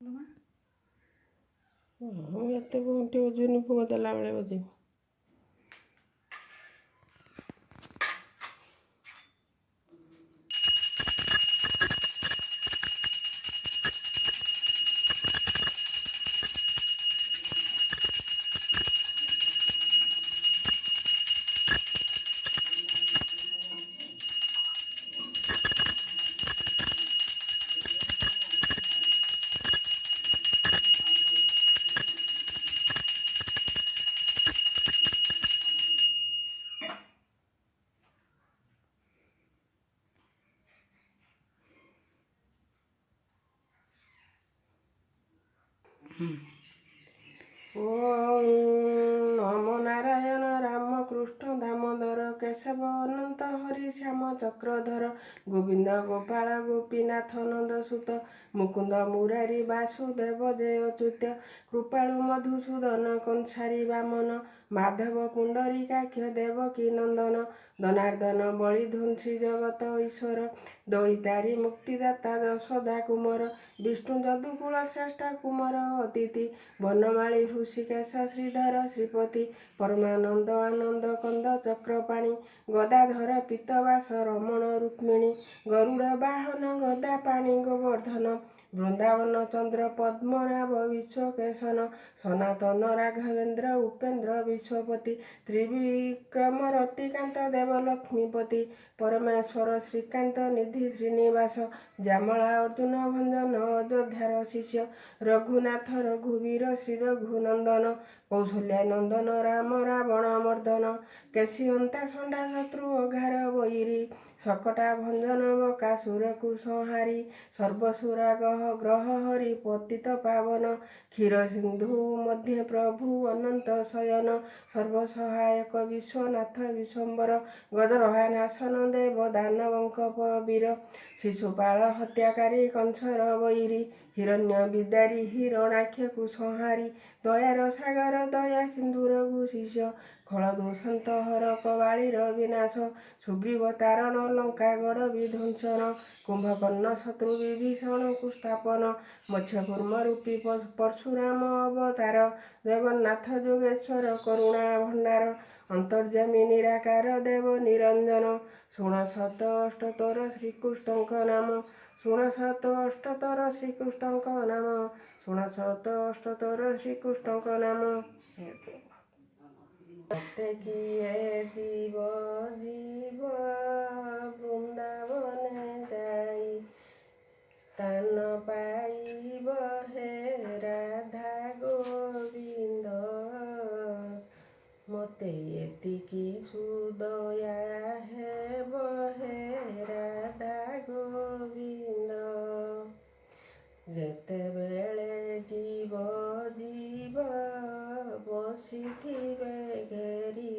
ମୁଁ ଏତେ ଘଣ୍ଟି ବଜେଇନି, ଭୋଗ ଦେଲା ବେଳେ ବଜେଇବି। ଓಂ ନମୋ ନାରାୟଣ ରାମକୃଷ୍ଣ ଦାମୋଦର କେଶବ ଅନନ୍ତ ହରି ଶ୍ୟାମ ଚକ୍ରଧର ଗୋବିନ୍ଦ ଗୋପାଳ ଗୋପୀନାଥ ନନ୍ଦସୁତ ମୁକୁନ୍ଦ ମୁରାରୀ ବାସୁଦେବ ଜୟ ଅଚ୍ୟୁତ କୃପାଳୁ ମଧୁସୂଦନ କଂସାରୀ ବାମନ ମାଧବ ପୁଣ୍ଡରୀକାକ୍ଷ ଦେବକୀ ନନ୍ଦନ ଦନାର୍ଦ୍ଦନ ବଳି ଧ୍ୱଂସୀ ଜଗତ ଈଶ୍ୱର ଦଇତାରି ମୁକ୍ତିଦାତା ଯଶୋଦା କୁମର ବିଷ୍ଣୁ ଯଦୁକୁଳ ଶ୍ରେଷ୍ଠ କୁମର ଅତିଥି ବନମାଳୀ ହୃଷିକେଶ ଶ୍ରୀଧର ଶ୍ରୀପତି ପରମାନନ୍ଦ ଆନନ୍ଦ କନ୍ଦ ଚକ୍ରପାଣି ଗଦାଧର ପୀତବାସ ରମଣ ରୁକ୍ମିଣୀ ଗରୁଡ଼ ବାହନ ଗଦା ପାଣି ଗୋବର୍ଦ୍ଧନ ବୃନ୍ଦାବନ ଚନ୍ଦ୍ର ପଦ୍ମନାଭ ବିଶ୍ୱକେଶନ ସନାତନ ରାଘବେନ୍ଦ୍ର ଉପେନ୍ଦ୍ର ବିଶ୍ୱପତି ତ୍ରିବିକ୍ରମ ରତିକାନ୍ତ ଦେବ ଲକ୍ଷ୍ମୀପତି ପରମେଶ୍ୱର ଶ୍ରୀକାନ୍ତ ନିଧି ଶ୍ରୀନିବାସ ଶ୍ୟାମଳା ଅର୍ଜୁନ ଭଞ୍ଜନ ଅଯୋଧ୍ୟାର ଶିଷ୍ୟ ରଘୁନାଥ ରଘୁବୀର ଶ୍ରୀ ରଘୁନନ୍ଦନ କୌଶଲ୍ୟା ନନ୍ଦନ ରାମ ରାବଣ ମର୍ଦ୍ଦନ କେଶିଅନ୍ତା ଷଣ୍ଢା ଶତ୍ରୁ ଅଘାର ବୈରୀ ଶକଟା ଭଞ୍ଜନ ବକାସୁରକୁ ସଂହାରି ସର୍ବସୁରାଗହ ଗ୍ରହ ହରି ପତିତ ପାବନ କ୍ଷୀର ସିନ୍ଧୁ ମଧ୍ୟ ପ୍ରଭୁ ଅନନ୍ତ ଶୟନ ସର୍ବସହାୟକ ବିଶ୍ୱନାଥ ବିଶ୍ୱମ୍ବର ଗଦରହା ନାଶନ ଦେବ ଦାନବଙ୍କ ବୀର ଶିଶୁପାଳ ହତ୍ୟାକାରୀ କଂସର ବୈରୀ ହିରଣ୍ୟ ବିଦାରୀ ହିରଣାକ୍ଷକୁ ସଂହାରି ଦୟାର ସାଗର ଦୟା ସିନ୍ଧୁର ଶିଷ୍ୟ ଖଳଦୂଷନ୍ତ ହର କବାଳୀର ବିନାଶ ସୁଗ୍ରୀବ ତାରଣ ଲଙ୍କାଗଡ଼ ବିଧ୍ୱଂସନ କୁମ୍ଭକର୍ଣ୍ଣ ଶତ୍ରୁ ବିଭୀଷଣକୁ ସ୍ଥାପନ ମତ୍ସ୍ୟକୂର୍ମ ରୂପୀ ପରଶୁରାମ ଅବତାର ଜଗନ୍ନାଥ ଯୋଗେଶ୍ୱର କରୁଣା ଭଣ୍ଡାର ଅନ୍ତର୍ଯାମୀ ନିରାକାର ଦେବ ନିରଞ୍ଜନ ଶୁଣ ଶତ ଅଷ୍ଟତର ଶ୍ରୀକୃଷ୍ଣଙ୍କ ନାମ ଶୁଣ ଶତ ଅଷ୍ଟତର ଶ୍ରୀକୃଷ୍ଣଙ୍କ ନାମ ଶୁଣ ଶତ ଅଷ୍ଟତର ଶ୍ରୀକୃଷ୍ଣଙ୍କ ନାମ ମତେ କିଏ ଯିବ ଯିବ ବୃନ୍ଦାବନେ ଯାଇ ସ୍ଥାନ ପାଇବ ହେ ରାଧା ଗୋବିନ୍ଦ ମତେ ଏତିକି ସୁଦୟା ହେବ ହେ ରାଧା ଗୋବିନ୍ଦ ଯେତେବେଳେ ଯିବ ଯିବ ବସିଥିବେ ଘେରି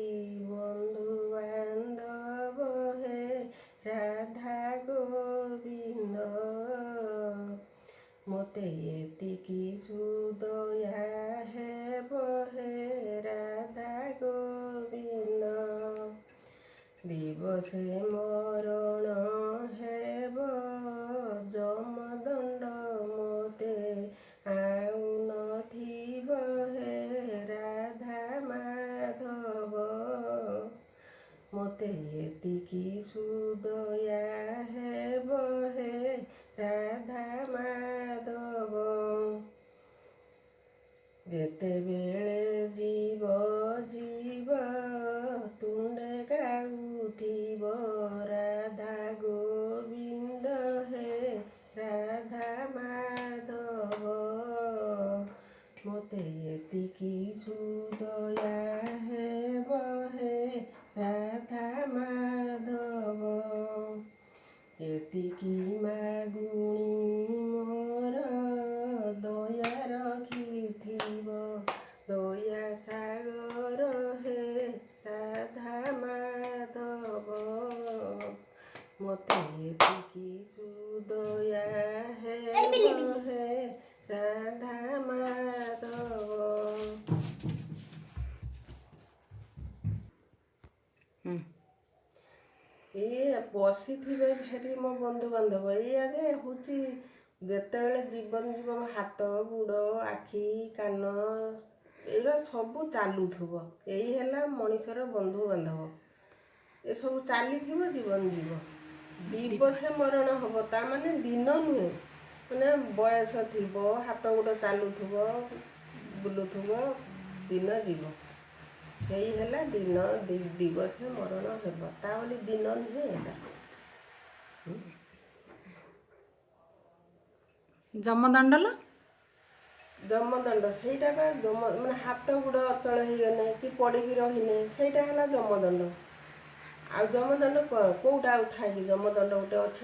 ବନ୍ଧୁ ବାନ୍ଧବ ହେ ରାଧା ଗୋବିନ୍ଦ ମତେ ଏତିକି ସୁଦୟା ହେବ ହେ ରାଧା ଗୋବିନ୍ଦ ଦିବସେ ମରଣ ହେବ ଯମଦଣ୍ଡ ମତେ ଆଉ ନଥିବ ହେ ରାଧା ମାଧବ ମତେ ଏତିକି ସୁଦୟା ହେବ ହେ ରାଧା ମାଧବ ଯେତେବେଳେ ଯିବ ଯିବ ତୁଣ୍ଡେ ଗାଉଥିବ ରାଧା ଗୋବିନ୍ଦ ହେ ରାଧା ମାଧବ ମତେ ଏତିକି ସୁଦୟା ହେବ ହେ ରାଧା ମାଧବ ଏତିକି ମାଗୁଣି ମୋର ଦୟା ରଖିଥିବ ଦୟା ସାଗର ହେ ରାଧା ମାଧବ ମତେ ଏତିକି ସୁଦୟା ହେବ ହେ ରାଧା ମାଧବ ଏ ବସିଥିବେ ସେଠି ମୋ ବନ୍ଧୁବାନ୍ଧବ ଏଇଆ ଯେ ହେଉଛି ଯେତେବେଳେ ଜୀବନ ଯିବ ମୋ ହାତ ଗୋଡ଼ ଆଖି କାନ ଏଗୁଡ଼ା ସବୁ ଚାଲୁଥିବ। ଏଇ ହେଲା ମଣିଷର ବନ୍ଧୁବାନ୍ଧବ। ଏସବୁ ଚାଲିଥିବ ଜୀବନ ଯିବ। ଦିବସେ ମରଣ ହେବ, ତା ମାନେ ଦିନ ନୁହେଁ, ମାନେ ବୟସ ଥିବ, ହାତ ଗୋଡ଼ ଚାଲୁଥିବ ବୁଲୁଥିବ, ଦିନ ଯିବ। ସେଇ ହେଲା ଦିନ ଦିବସେ ମରଣ ହେବ, ତା ବୋଲି ଦିନ ନୁହେଁ ଏଇଟା। ଯମଦଣ୍ଡଲ ଯମଦଣ୍ଡ ସେଇଟା ମାନେ ହାତ ଗୋଡ଼ ଅଚଳ ହେଇଗଲେ କି ପଡ଼ିକି ରହିଲେ ସେଇଟା ହେଲା ଯମଦଣ୍ଡ। ଆଉ ଯମଦଣ୍ଡ କେଉଁଟା ଆଉ ଥାଏ କି? ଯମଦଣ୍ଡ ଗୋଟେ ଅଛି।